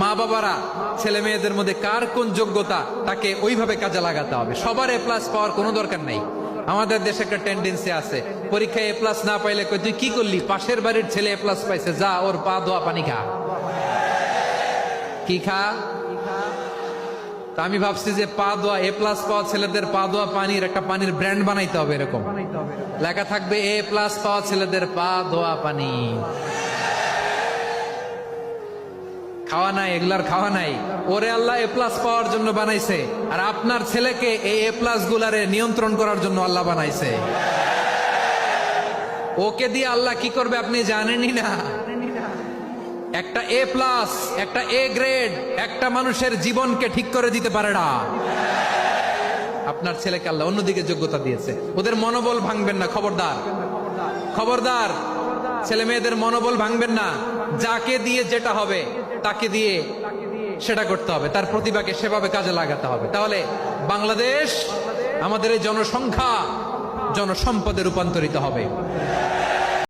মা বাবারা ছেলে মেয়েদের মধ্যে কার কোন যোগ্যতা তাকে ওইভাবে কাজে লাগাতে হবে। সবার এ প্লাস পাওয়ার কোনো দরকার নেই। আমাদের দেশে একটা টেন্ডেন্সি আছে, পরীক্ষায় এ প্লাস না পাইলে কই তুই কি করলি, পাশের বাড়ির ছেলে এ প্লাস পাইছে, যা ওর পা ধোয়া পানি খা। কি খা? তা আমি ভাবছি যে পা ধোয়া এ প্লাস পাওয়া ছেলেদের পা ধোয়া পানির একটা পানির ব্র্যান্ড বানাইতে হবে, এরকম লেখা থাকবে এ প্লাস পাওয়া ছেলেদের পা ধোয়া পানি। খাওয়া নাই, এগুলার খাওয়া নাই, ওরে আল্লাহ এ প্লাস পাওয়ার জন্য বানাইছে, আর আপনার ছেলেকে এই এ প্লাস গুলারে নিয়ন্ত্রণ করার জন্য আল্লাহ বানাইছে। ওকে দিয়ে আল্লাহ কি করবে আপনি জানেনই না। একটা এ প্লাস, একটা এ গ্রেড একটা মানুষের জীবনকে ঠিক করে দিতে পারে না। আপনার ছেলেকে আল্লাহ অন্যদিকে যোগ্যতা দিয়েছে, ওদের মনোবল ভাঙবেন না, খবরদার খবরদার। ছেলে মেয়েদের মনোবল ভাঙবেন না। যাকে দিয়ে যেটা হবে তাকে দিয়ে সেটা করতে হবে, তার প্রতিভাকে সেভাবে কাজে লাগাতে হবে। তাহলে বাংলাদেশ, আমাদের এই জনসংখ্যা জনসম্পদে রূপান্তরিত হবে।